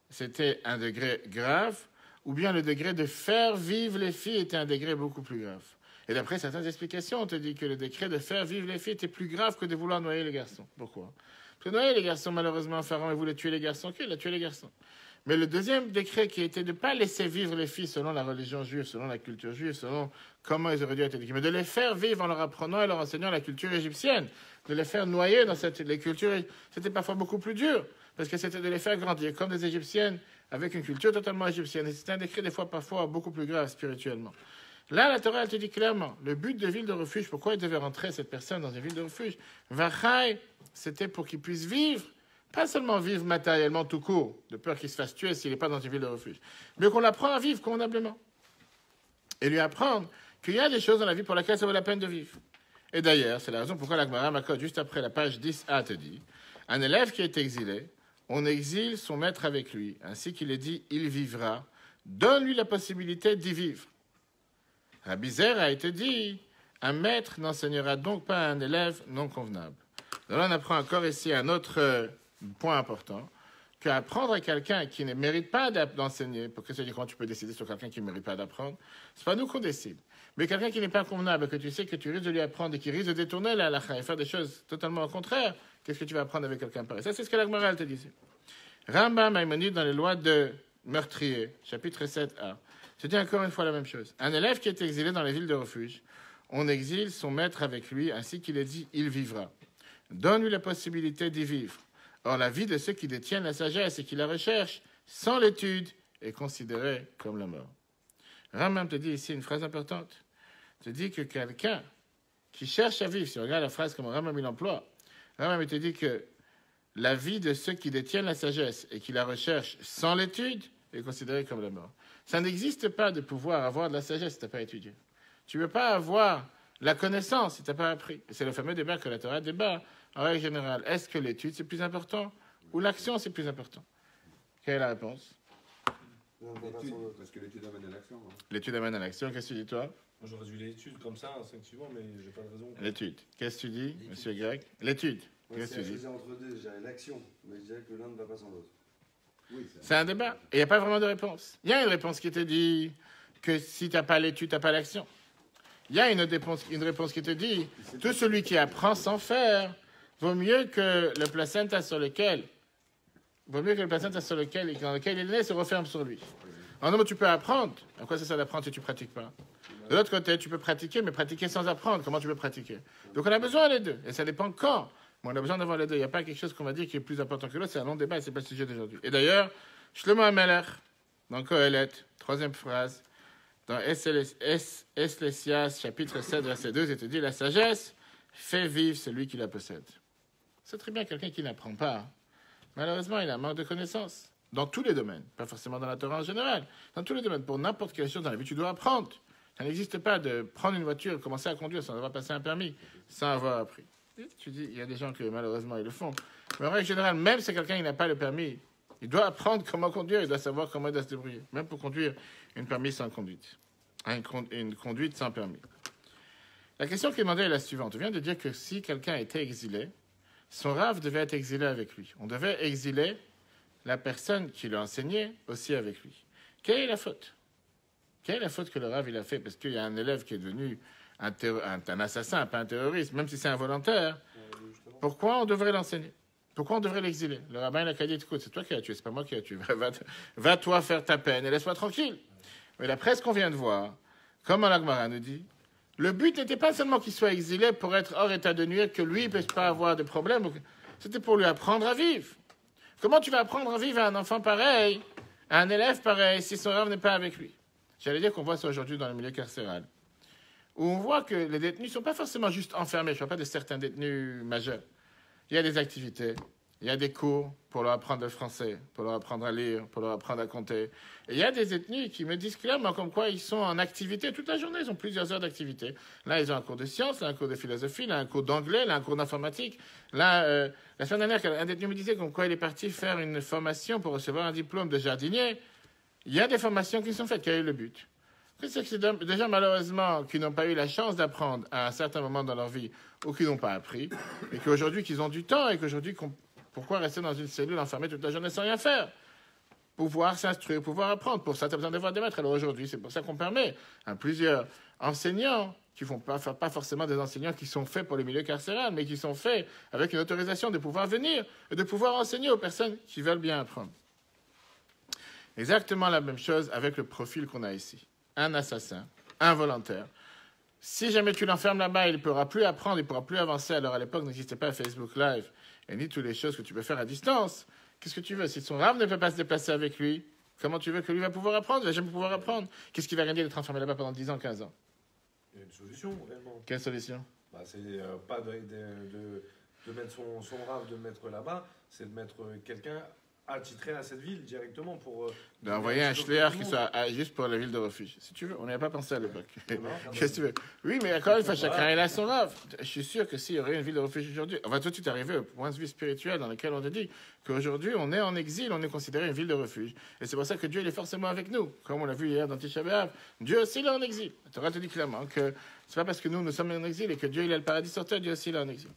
c'était un degré grave, ou bien le degré de faire vivre les filles était un degré beaucoup plus grave? Et d'après certaines explications, on te dit que le décret de faire vivre les filles était plus grave que de vouloir noyer les garçons. Pourquoi? Parce que noyer les garçons, malheureusement, Pharaon voulait tuer les garçons, il a tué les garçons. Mais le deuxième décret qui était de ne pas laisser vivre les filles selon la religion juive, selon la culture juive, selon comment ils auraient dû être éduqués, mais de les faire vivre en leur apprenant et leur enseignant la culture égyptienne, de les faire noyer dans les cultures. C'était parfois beaucoup plus dur, parce que c'était de les faire grandir comme des Égyptiennes, avec une culture totalement égyptienne. Et c'était un décret des fois parfois beaucoup plus grave spirituellement. Là, la Torah, elle te dit clairement, le but de ville de refuge, pourquoi il devait rentrer cette personne dans une ville de refuge, Vachai, c'était pour qu'il puisse vivre, pas seulement vivre matériellement tout court, de peur qu'il se fasse tuer s'il n'est pas dans une ville de refuge, mais qu'on l'apprend à vivre convenablement. Et lui apprendre qu'il y a des choses dans la vie pour lesquelles ça vaut la peine de vivre. Et d'ailleurs, c'est la raison pourquoi la Gemara Makot, juste après la page 10a, te dit, un élève qui est exilé, on exile son maître avec lui, ainsi qu'il est dit, il vivra, donne-lui la possibilité d'y vivre. Rabbi Zer a été dit, un maître n'enseignera donc pas à un élève non convenable. Alors on apprend encore ici un autre point important, qu'apprendre à quelqu'un qui ne mérite pas d'enseigner, parce que c'est quand tu peux décider sur quelqu'un qui ne mérite pas d'apprendre, c'est pas nous qu'on décide. Mais quelqu'un qui n'est pas convenable, que tu sais que tu risques de lui apprendre et qui risque de détourner la halakha et faire des choses totalement au contraire, qu'est-ce que tu vas apprendre avec quelqu'un pareil? Ça, c'est ce que la Gemara te dit. Rambam Maïmonide dans les lois de meurtrier, chapitre 7a, se dit encore une fois la même chose. Un élève qui est exilé dans les villes de refuge, on exile son maître avec lui, ainsi qu'il est dit, il vivra. Donne-lui la possibilité d'y vivre. Or, la vie de ceux qui détiennent la sagesse et qui la recherchent, sans l'étude, est considérée comme la mort. Rambam te dit ici une phrase importante. Il te dit que quelqu'un qui cherche à vivre, si on regarde la phrase comme Rambam il emploie, Rambam te dit que la vie de ceux qui détiennent la sagesse et qui la recherchent sans l'étude est considérée comme la mort. Ça n'existe pas de pouvoir avoir de la sagesse si tu n'as pas étudié. Tu ne peux pas avoir la connaissance si tu n'as pas appris. Et c'est le fameux débat que la Torah débat en règle générale. Est-ce que l'étude c'est plus important ou l'action c'est plus important? Quelle est la réponse? L'étude, parce que l'étude amène à l'action. Hein. L'étude amène à l'action. Qu'est-ce que tu dis toi? Moi j'aurais dû l'étude comme ça, instinctivement, mais j'ai pas de raison. L'étude. Qu'est-ce que tu dis, monsieur Grec? L'étude. Ouais, Qu'est-ce que tu dis? entre deux, déjà l'action, mais je dirais que l'un ne va pas sans l'autre. Oui, C'est un débat. Et il n'y a pas vraiment de réponse. Il y a une réponse qui te dit que si tu n'as pas l'étude, tu n'as pas l'action. Il y a une réponse qui te dit tout celui qui apprend sans faire vaut mieux que le placenta sur lequel dans lequel il est né se referme sur lui. En un mot, tu peux apprendre. À quoi ça sert d'apprendre si tu ne pratiques pas? De l'autre côté, tu peux pratiquer, mais pratiquer sans apprendre. Comment tu peux pratiquer? Donc on a besoin des deux. Et ça dépend quand. Mais on a besoin d'avoir les deux. Il n'y a pas quelque chose qu'on va dire qui est plus important que l'autre. C'est un long débat et ce n'est pas le sujet d'aujourd'hui. Et d'ailleurs, Shlomo HaMelech, dans Kohelet, troisième phrase, dans Ecclésias, chapitre 7, verset 2, il te dit, la sagesse fait vivre celui qui la possède. C'est très bien quelqu'un qui n'apprend pas. Malheureusement, il a un manque de connaissances. Dans tous les domaines. Pas forcément dans la Torah en général. Dans tous les domaines. Pour n'importe quelle chose dans la vie, tu dois apprendre. Ça n'existe pas de prendre une voiture et commencer à conduire sans avoir passé un permis, sans avoir appris. Et tu dis, il y a des gens qui, malheureusement, ils le font. Mais en règle générale, même si quelqu'un n'a pas le permis, il doit apprendre comment conduire, il doit savoir comment il doit se débrouiller. Même pour conduire une permis sans conduite. Une conduite sans permis. La question qui est demandée est la suivante. On vient de dire que si quelqu'un était exilé, son rave devait être exilé avec lui. On devait exiler la personne qui l'a enseigné aussi avec lui. Quelle est la faute? Quelle est la faute que le rave il a fait? Parce qu'il y a un élève qui est devenu un assassin, pas un terroriste, même si c'est involontaire. Pourquoi on devrait l'enseigner? Pourquoi on devrait l'exiler? Le rabbin il a dit, écoute, c'est toi qui l'as tué, c'est pas moi qui l'ai tué. Va toi faire ta peine et laisse-moi tranquille. Mais d'après ce qu'on vient de voir, comme la Gemara nous dit, le but n'était pas seulement qu'il soit exilé pour être hors état de nuire, que lui ne puisse pas avoir de problème. C'était pour lui apprendre à vivre. Comment tu vas apprendre à vivre à un enfant pareil, à un élève pareil, si son rave n'est pas avec lui? J'allais dire qu'on voit ça aujourd'hui dans le milieu carcéral, où on voit que les détenus ne sont pas forcément juste enfermés. Je ne parle pas de certains détenus majeurs. Il y a des activités, il y a des cours pour leur apprendre le français, pour leur apprendre à lire, pour leur apprendre à compter. Et il y a des détenus qui me disent clairement comme quoi ils sont en activité toute la journée. Ils ont plusieurs heures d'activité. Là, ils ont un cours de sciences, là, un cours de philosophie, là, un cours d'anglais, là, un cours d'informatique. Là, la semaine dernière, un détenu me disait comme quoi il est parti faire une formation pour recevoir un diplôme de jardinier. Il y a des formations qui sont faites. Quel est le but? C'est que c'est des gens, malheureusement, qui n'ont pas eu la chance d'apprendre à un certain moment dans leur vie ou qui n'ont pas appris, et qu'aujourd'hui, qu'ils ont du temps et qu'aujourd'hui, pourquoi rester dans une cellule enfermée toute la journée sans rien faire? Pouvoir s'instruire, pouvoir apprendre. Pour ça, tu as besoin d'avoir des maîtres. Alors aujourd'hui, c'est pour ça qu'on permet à plusieurs enseignants qui ne font pas forcément des enseignants qui sont faits pour le milieu carcéral, mais qui sont faits avec une autorisation de pouvoir venir et de pouvoir enseigner aux personnes qui veulent bien apprendre. Exactement la même chose avec le profil qu'on a ici. Un assassin, un volontaire. Si jamais tu l'enfermes là-bas, il ne pourra plus apprendre, il ne pourra plus avancer. Alors à l'époque, n'existait pas Facebook Live et ni toutes les choses que tu peux faire à distance. Qu'est-ce que tu veux? Si son rave ne peut pas se déplacer avec lui, comment tu veux que lui va pouvoir apprendre? Il ne va jamais pouvoir apprendre. Qu'est-ce qu'il va gagner d'être enfermé là-bas pendant 10 ans, 15 ans? Il y a une solution, réellement. Quelle solution? Bah, c'est pas de mettre son rave, de le mettre là-bas, c'est de mettre quelqu'un attitré à cette ville directement pour... D'envoyer un shliach qui soit juste pour la ville de refuge. Si tu veux, on n'y a pas pensé à l'époque. Qu'est-ce que tu veux? Oui, mais encore une fois, chacun il a son rave. Je suis sûr que s'il y aurait une ville de refuge aujourd'hui, on va tout de suite arriver au point de vue spirituel dans lequel on te dit qu'aujourd'hui, on est en exil, on est considéré une ville de refuge. Et c'est pour ça que Dieu il est forcément avec nous. Comme on l'a vu hier dans Tisha B'Av, Dieu aussi il est en exil. La Torah te dit clairement que c'est pas parce que nous sommes en exil et que Dieu il a le paradis sur terre, Dieu aussi il est en exil.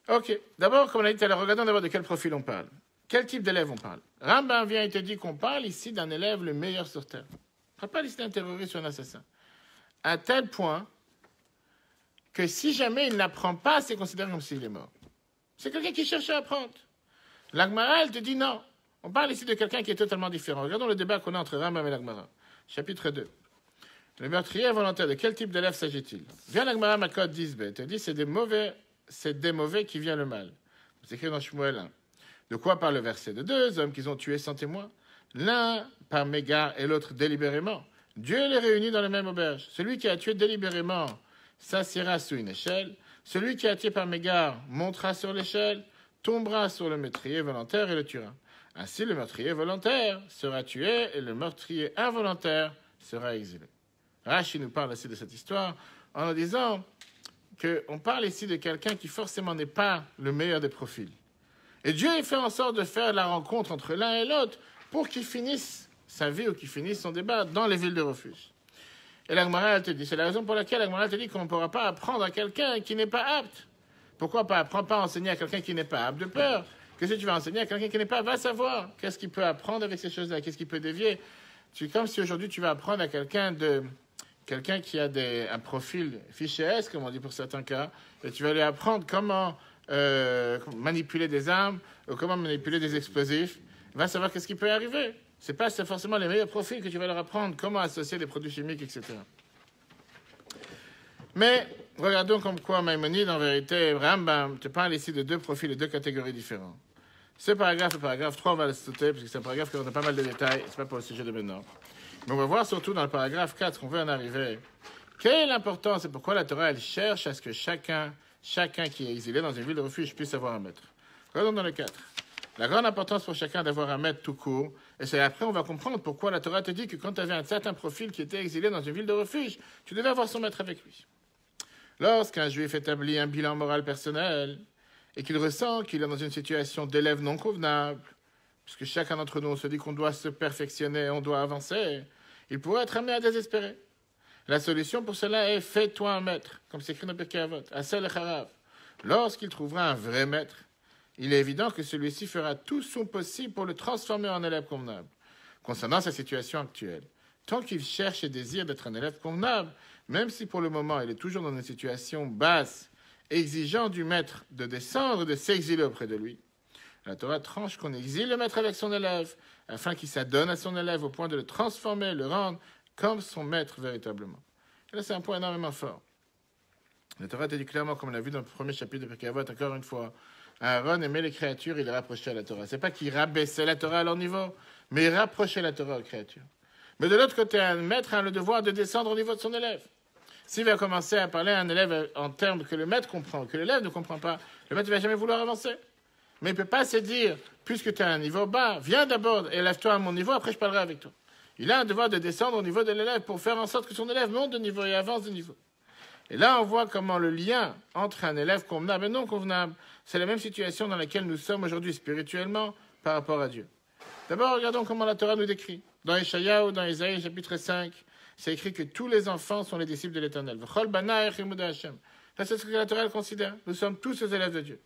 Ok, d'abord, comme on a dit tout à l'heure, regardons d'abord de quel profil on parle. Quel type d'élève on parle? Rambam vient et te dit qu'on parle ici d'un élève le meilleur sur terre. On ne parle pas ici d'un terroriste ou un assassin. À tel point que si jamais il n'apprend pas, c'est considéré comme s'il est mort. C'est quelqu'un qui cherche à apprendre. L'Agmara, elle te dit non. On parle ici de quelqu'un qui est totalement différent. Regardons le débat qu'on a entre Rambam et l'Agmara. Chapitre 2. Le meurtrier volontaire, de quel type d'élève s'agit-il? Vient l'Agmara Makot 10b. Elle te dit c'est des mauvais qui vient le mal. C'est écrit dans Shmuel 1. De quoi parle le verset? De deux hommes qu'ils ont tués sans témoin. L'un par mégare et l'autre délibérément. Dieu les réunit dans la même auberge. Celui qui a tué délibérément s'assiera sous une échelle. Celui qui a tué par mégare montera sur l'échelle, tombera sur le meurtrier volontaire et le tuera. Ainsi, le meurtrier volontaire sera tué et le meurtrier involontaire sera exilé. Rashi nous parle aussi de cette histoire en nous disant qu'on parle ici de quelqu'un qui forcément n'est pas le meilleur des profils. Et Dieu fait en sorte de faire la rencontre entre l'un et l'autre pour qu'il finisse sa vie ou qu'il finisse son débat dans les villes de refuge. Et l'Agmara, elle te dit, c'est la raison pour laquelle l'Agmara te dit qu'on ne pourra pas apprendre à quelqu'un qui n'est pas apte. Pourquoi pas? Apprends pas à enseigner à quelqu'un qui n'est pas apte de peur. Qu'est-ce que tu vas enseigner à quelqu'un qui n'est pas? Va savoir. Qu'est-ce qu'il peut apprendre avec ces choses-là? Qu'est-ce qu'il peut dévier? C'est comme si aujourd'hui tu vas apprendre à quelqu'un qui a un profil fiché S, comme on dit pour certains cas, et tu vas lui apprendre comment manipuler des armes ou comment manipuler des explosifs. Va savoir qu'est-ce qui peut arriver. C'est pas forcément les meilleurs profils que tu vas leur apprendre, comment associer des produits chimiques, etc. Mais regardons comme quoi Maïmonide, en vérité, Rambam te parle ici de deux profils et deux catégories différents. Ce paragraphe, le paragraphe 3, on va le sauter, parce que c'est un paragraphe qui a pas mal de détails, c'est pas pour le sujet de maintenant. Mais on va voir surtout dans le paragraphe 4 qu'on veut en arriver. Quelle est l'importance et pourquoi la Torah, elle cherche à ce que chacun qui est exilé dans une ville de refuge puisse avoir un maître. Regardons dans le 4. La grande importance pour chacun d'avoir un maître tout court, et c'est après on va comprendre pourquoi la Torah te dit que quand tu avais un certain profil qui était exilé dans une ville de refuge, tu devais avoir son maître avec lui. Lorsqu'un juif établit un bilan moral personnel et qu'il ressent qu'il est dans une situation d'élève non convenable, puisque chacun d'entre nous on se dit qu'on doit se perfectionner, on doit avancer, il pourrait être amené à désespérer. La solution pour cela est fais-toi un maître, comme c'est écrit dans Pirkei Avot, Asel Echarav. Lorsqu'il trouvera un vrai maître, il est évident que celui-ci fera tout son possible pour le transformer en élève convenable. Concernant sa situation actuelle, tant qu'il cherche et désire d'être un élève convenable, même si pour le moment il est toujours dans une situation basse, exigeant du maître de descendre et de s'exiler auprès de lui, la Torah tranche qu'on exile le maître avec son élève, afin qu'il s'adonne à son élève au point de le transformer, le rendre comme son maître véritablement. Et là, c'est un point énormément fort. La Torah te dit clairement, comme on l'a vu dans le premier chapitre de Pirkei Avot, encore une fois, Aaron aimait les créatures, il les rapprochait à la Torah. C'est pas qu'il rabaissait la Torah à leur niveau, mais il rapprochait la Torah aux créatures. Mais de l'autre côté, un maître a le devoir de descendre au niveau de son élève. S'il va commencer à parler à un élève en termes que le maître comprend, que l'élève ne comprend pas, le maître ne va jamais vouloir avancer. Mais il ne peut pas se dire, puisque tu as un niveau bas, viens d'abord et lève-toi à mon niveau, après je parlerai avec toi. Il a un devoir de descendre au niveau de l'élève pour faire en sorte que son élève monte de niveau et avance de niveau. Et là, on voit comment le lien entre un élève convenable et non convenable, c'est la même situation dans laquelle nous sommes aujourd'hui spirituellement par rapport à Dieu. D'abord, regardons comment la Torah nous décrit. Dans Ésaïe, dans Ésaïe, chapitre 5, c'est écrit que tous les enfants sont les disciples de l'Éternel. Ça, c'est ce que la Torah considère. Nous sommes tous les élèves de Dieu.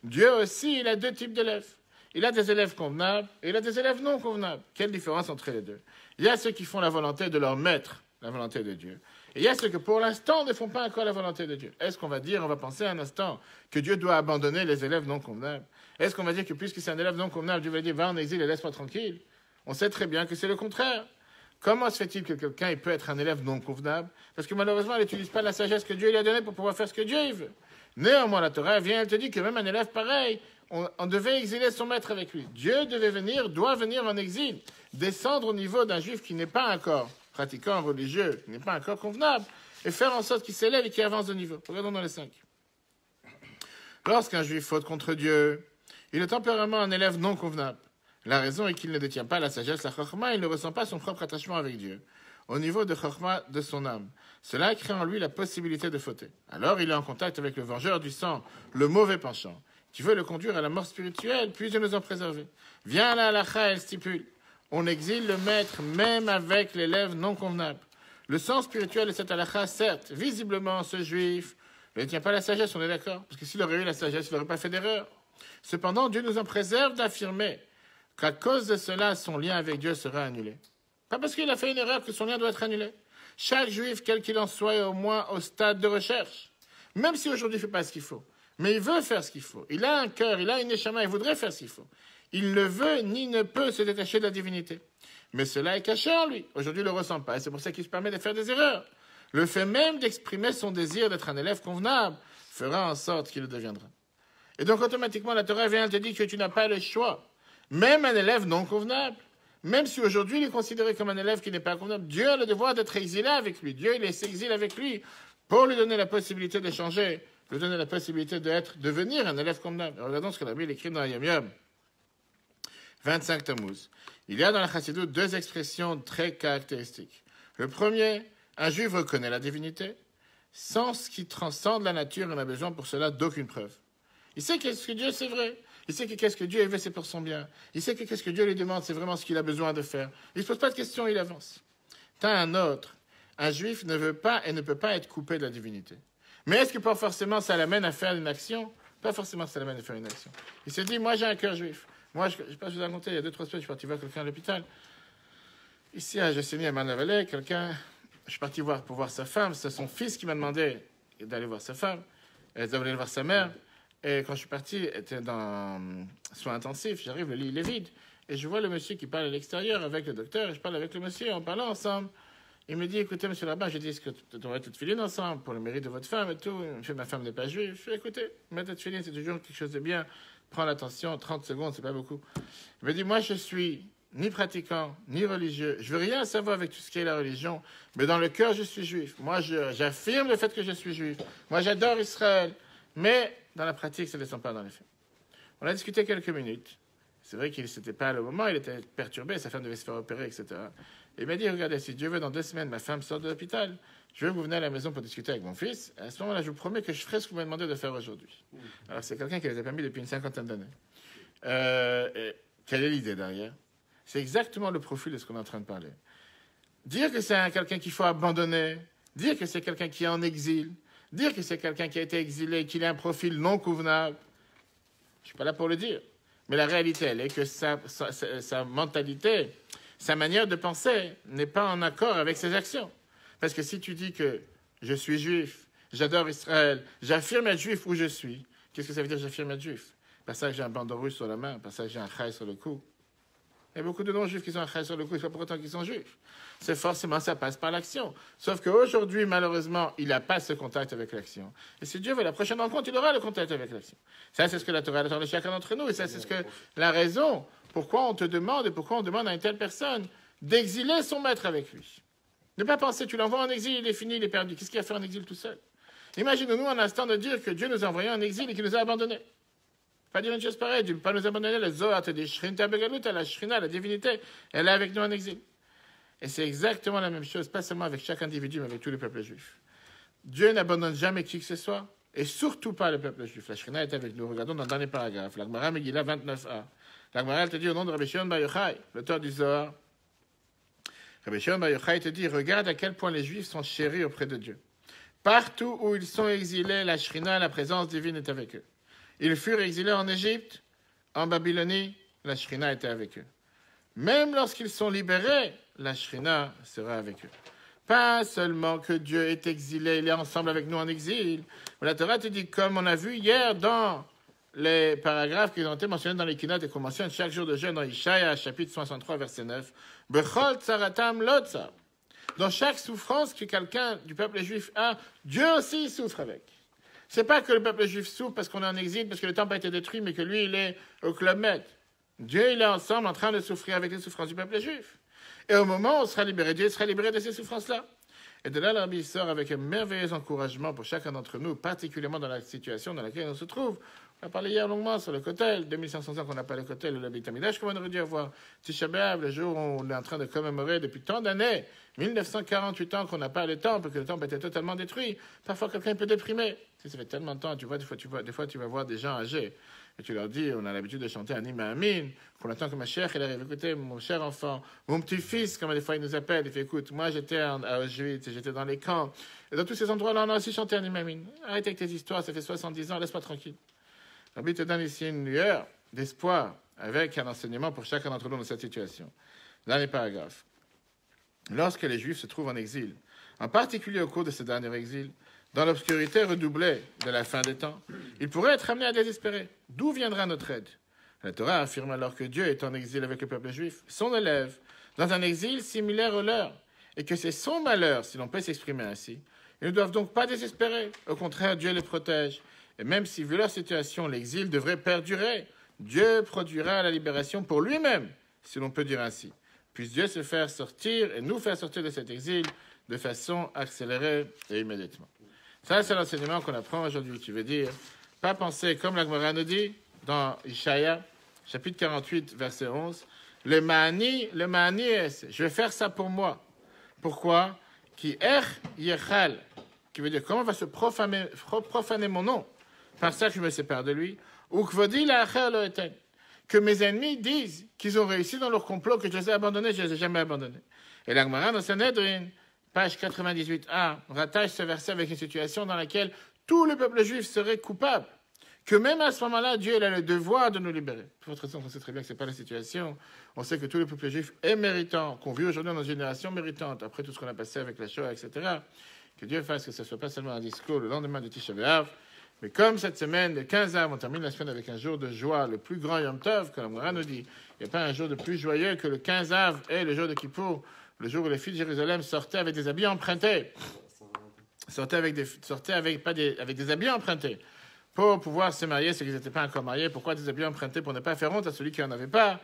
Dieu aussi, il a deux types d'élèves. Il a des élèves convenables et il a des élèves non convenables. Quelle différence entre les deux? Il y a ceux qui font la volonté de leur maître, la volonté de Dieu. Et il y a ceux que pour l'instant ne font pas encore la volonté de Dieu. Est-ce qu'on va dire, on va penser un instant que Dieu doit abandonner les élèves non convenables? Est-ce qu'on va dire que puisque c'est un élève non convenable, Dieu va dire va en exil et laisse-moi tranquille? On sait très bien que c'est le contraire. Comment se fait-il que quelqu'un peut être un élève non convenable? Parce que malheureusement, elle n'utilise pas la sagesse que Dieu lui a donnée pour pouvoir faire ce que Dieu il veut. Néanmoins, la Torah vient, elle te dit que même un élève pareil, on devait exiler son maître avec lui. Dieu doit venir en exil, descendre au niveau d'un juif qui n'est pas encore pratiquant religieux, qui n'est pas encore convenable, et faire en sorte qu'il s'élève et qu'il avance de niveau. Regardons dans les 5. Lorsqu'un juif faute contre Dieu, il est temporairement un élève non convenable. La raison est qu'il ne détient pas la sagesse, la chokma, il ne ressent pas son propre attachement avec Dieu, au niveau de chokma de son âme. Cela crée en lui la possibilité de fauter. Alors il est en contact avec le vengeur du sang, le mauvais penchant, qui veut le conduire à la mort spirituelle, puis de nous en préserver. Viens la halakha, elle stipule. On exile le maître même avec l'élève non convenable. Le sens spirituel de cette halakha, certes, visiblement, ce juif ne tient pas la sagesse, on est d'accord? Parce que s'il aurait eu la sagesse, il n'aurait pas fait d'erreur. Cependant, Dieu nous en préserve d'affirmer qu'à cause de cela, son lien avec Dieu sera annulé. Pas parce qu'il a fait une erreur que son lien doit être annulé. Chaque juif, quel qu'il en soit, est au moins au stade de recherche. Même si aujourd'hui il ne fait pas ce qu'il faut. Mais il veut faire ce qu'il faut. Il a un cœur, il a une neshama, il voudrait faire ce qu'il faut. Il ne veut ni ne peut se détacher de la divinité. Mais cela est caché en lui. Aujourd'hui, il ne le ressent pas. Et c'est pour ça qu'il se permet de faire des erreurs. Le fait même d'exprimer son désir d'être un élève convenable fera en sorte qu'il le deviendra. Et donc, automatiquement, la Torah vient te dire que tu n'as pas le choix. Même un élève non convenable, même si aujourd'hui il est considéré comme un élève qui n'est pas convenable, Dieu a le devoir d'être exilé avec lui. Dieu, il s'exile avec lui pour lui donner la possibilité de changer, lui donner la possibilité devenir un élève convenable. Regardons ce que la Bible écrit dans Yom Yom 25 Tammuz. Il y a dans la Chassidoute 2 expressions très caractéristiques. Le premier, un juif reconnaît la divinité, sans ce qui transcende la nature, il n'a besoin pour cela d'aucune preuve. Il sait qu'est-ce que Dieu, c'est vrai. Il sait que qu'est-ce que Dieu veut, c'est pour son bien. Il sait que qu'est-ce que Dieu lui demande, c'est vraiment ce qu'il a besoin de faire. Il ne se pose pas de questions, il avance. T'as un autre. Un juif ne veut pas et ne peut pas être coupé de la divinité. Mais est-ce que pas forcément ça l'amène à faire une action? Pas forcément ça l'amène à faire une action. Il se dit, moi j'ai un cœur juif. Moi, je ne sais pas, je vous ai raconté, il y a 2-3 semaines, je suis parti voir quelqu'un à l'hôpital. Ici, à Gesseni, à Marne-la-Vallée, je suis parti voir pour voir sa femme. C'est son fils qui m'a demandé d'aller voir sa femme. Elle voulait voir sa mère. Et quand je suis parti, elle était dans soins intensifs. J'arrive, le lit il est vide. Et je vois le monsieur qui parle à l'extérieur avec le docteur. Et je parle avec le monsieur, on parle ensemble. Il me dit, écoutez, monsieur le rabbin, je dis, est-ce que tu devrais être filine ensemble pour le mérite de votre femme et tout? Il me fait, ma femme n'est pas juive. Je fais, écoutez, mettre de filine, c'est toujours quelque chose de bien. Prends l'attention, 30 secondes, c'est pas beaucoup. Il me dit, moi, je suis ni pratiquant, ni religieux. Je veux rien savoir avec tout ce qui est la religion. Mais dans le cœur, je suis juif. Moi, j'affirme le fait que je suis juif. Moi, j'adore Israël. Mais dans la pratique, ça ne descend pas dans les faits. On a discuté quelques minutes. C'est vrai qu'il n'était pas le moment, il était perturbé, sa femme devait se faire opérer, etc. Et il m'a dit, regardez, si Dieu veut, dans 2 semaines, ma femme sort de l'hôpital, je veux que vous venez à la maison pour discuter avec mon fils. À ce moment-là, je vous promets que je ferai ce que vous m'avez demandé de faire aujourd'hui. Alors, c'est quelqu'un qui les a permis depuis une 50aine d'années. Quelle est l'idée derrière? C'est exactement le profil de ce qu'on est en train de parler. Dire que c'est quelqu'un qu'il faut abandonner, dire que c'est quelqu'un qui est en exil, dire que c'est quelqu'un qui a été exilé, qu'il a un profil non convenable, je ne suis pas là pour le dire. Mais la réalité, elle est que sa mentalité, sa manière de penser n'est pas en accord avec ses actions. Parce que si tu dis que je suis juif, j'adore Israël, j'affirme être juif où je suis, qu'est-ce que ça veut dire j'affirme être juif? Pas ça que j'ai un bandeau rouge sur la main, pas ça que j'ai un chai sur le cou. Il y a beaucoup de non-juifs qui ont un chai sur le cou, c'est pas pour autant qu'ils sont juifs. C'est forcément, ça passe par l'action. Sauf qu'aujourd'hui, malheureusement, il n'a pas ce contact avec l'action. Et si Dieu veut la prochaine rencontre, il aura le contact avec l'action. Ça, c'est ce que la Torah attend de chacun d'entre nous. Et ça, c'est la raison pourquoi on te demande et pourquoi on demande à une telle personne d'exiler son maître avec lui. Ne pas penser, tu l'envoies en exil, il est fini, il est perdu. Qu'est-ce qu'il a fait en exil tout seul? Imaginez-nous un instant de dire que Dieu nous a envoyés en exil et qu'il nous a abandonnés. Pas dire une chose pareille, Dieu ne peut pas nous abandonner. Le Zohar te dit, Shrinta Begalut, la Shrina, la divinité, elle est avec nous en exil. Et c'est exactement la même chose, pas seulement avec chaque individu, mais avec tout le peuple juif. Dieu n'abandonne jamais qui que ce soit, et surtout pas le peuple juif. La Shrina est avec nous. Regardons dans le dernier paragraphe, la Gemara Megillah 29a. La Gemara, elle te dit au nom de Rabbi Shimon Bar Yochai, l'auteur du Zohar. Rabbi Shimon Bar Yochai te dit, regarde à quel point les Juifs sont chéris auprès de Dieu. Partout où ils sont exilés, la Shrina, la présence divine est avec eux. Ils furent exilés en Égypte, en Babylonie, la Shrina était avec eux. Même lorsqu'ils sont libérés, la Shrina sera avec eux. Pas seulement que Dieu est exilé, il est ensemble avec nous en exil. Mais la Torah te dit, comme on a vu hier dans les paragraphes qui ont été mentionnés dans les Kinot et qu'on mentionne chaque jour de jeûne dans Ishaïa, chapitre 63, verset 9. Bechol tsaratam lotza. Dans chaque souffrance que quelqu'un du peuple juif a, Dieu aussi souffre avec. C'est pas que le peuple juif souffre parce qu'on est en exil, parce que le temple a été détruit, mais que lui, il est au Club Med. Dieu, il est ensemble en train de souffrir avec les souffrances du peuple juif. Et au moment où on sera libéré, Dieu sera libéré de ces souffrances-là. Et de là, le Rabbi sort avec un merveilleux encouragement pour chacun d'entre nous, particulièrement dans la situation dans laquelle on se trouve. On a parlé hier longuement sur le Kotel, 2500 ans qu'on n'a pas le Kotel, le Beit Hamidrash, comme on aurait dû avoir. Tisha B'Av, le jour où on est en train de commémorer depuis tant d'années, 1948 ans qu'on n'a pas le temple, que le temple était totalement détruit. Parfois, quelqu'un peut déprimer. Ça fait tellement de temps, tu vois, des fois, tu vas voir des gens âgés. Et tu leur dis, on a l'habitude de chanter Anima Amin, qu'on attend que ma chère, elle arrive. Écoutez, mon cher enfant, mon petit-fils, comme des fois il nous appelle, il fait, écoute, moi j'étais à Auschwitz, j'étais dans les camps. Et dans tous ces endroits-là, on a aussi chanté Anima Amin. Arrête avec tes histoires, ça fait 70 ans, laisse-moi tranquille. Rabbi te donne ici une lueur d'espoir avec un enseignement pour chacun d'entre nous dans cette situation. Dans les paragraphes. Lorsque les Juifs se trouvent en exil, en particulier au cours de ce dernier exil, dans l'obscurité redoublée de la fin des temps, ils pourraient être amenés à désespérer. D'où viendra notre aide? La Torah affirme alors que Dieu est en exil avec le peuple juif, son élève, dans un exil similaire au leur, et que c'est son malheur, si l'on peut s'exprimer ainsi. Ils ne doivent donc pas désespérer. Au contraire, Dieu les protège. Et même si, vu leur situation, l'exil devrait perdurer, Dieu produira la libération pour lui-même, si l'on peut dire ainsi. Puisse Dieu se faire sortir et nous faire sortir de cet exil de façon accélérée et immédiatement. Ça, c'est l'enseignement qu'on apprend aujourd'hui. Tu veux dire, pas penser, comme la Gemara nous dit, dans Ishaïa, chapitre 48, verset 11, le ma'ani es, je vais faire ça pour moi. Pourquoi? Qui yechal, qui veut dire, comment va se profaner mon nom? Par ça que je me sépare de lui. Ou kvodi la'acher lo eten. Que mes ennemis disent qu'ils ont réussi dans leur complot, que je les ai abandonnés, je les ai jamais abandonnés. Et la Gemara dans Sanhedrin, page 98a, rattache ce verset avec une situation dans laquelle tout le peuple juif serait coupable. Que même à ce moment-là, Dieu il a le devoir de nous libérer. Pour votre raison, on sait très bien que ce n'est pas la situation. On sait que tout le peuple juif est méritant, qu'on vit aujourd'hui dans une génération méritante, après tout ce qu'on a passé avec la Shoah, etc. Que Dieu fasse que ce ne soit pas seulement un discours le lendemain de Tisha B'Av, mais comme cette semaine, le 15 Av, on termine la semaine avec un jour de joie, le plus grand Yom Tov, comme la Gemara nous dit. Il n'y a pas un jour de plus joyeux que le 15 Av et le jour de Kippour, le jour où les filles de Jérusalem sortaient avec des habits empruntés. Sortaient avec des habits empruntés. Pour pouvoir se marier, ceux qui n'étaient pas encore mariés. Pourquoi des habits empruntés? Pour ne pas faire honte à celui qui n'en avait pas.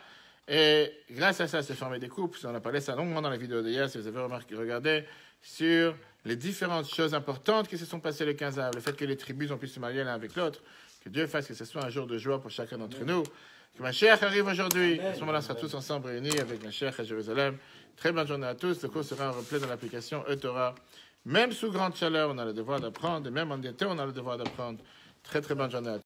Et grâce à ça, se formaient des couples. On a parlé ça longuement dans la vidéo d'hier, si vous avez regardé, sur les différentes choses importantes qui se sont passées le 15 Av. Le fait que les tribus ont pu se marier l'un avec l'autre. Que Dieu fasse que ce soit un jour de joie pour chacun d'entre nous. Que ma chère arrive aujourd'hui. À ce moment-là, on sera tous ensemble réunis avec ma chère à Jérusalem. Très bonne journée à tous. Le cours sera en replay dans l'application eTorah. Même sous grande chaleur, on a le devoir d'apprendre. Et même en été, on a le devoir d'apprendre. Très, très bonne journée à tous.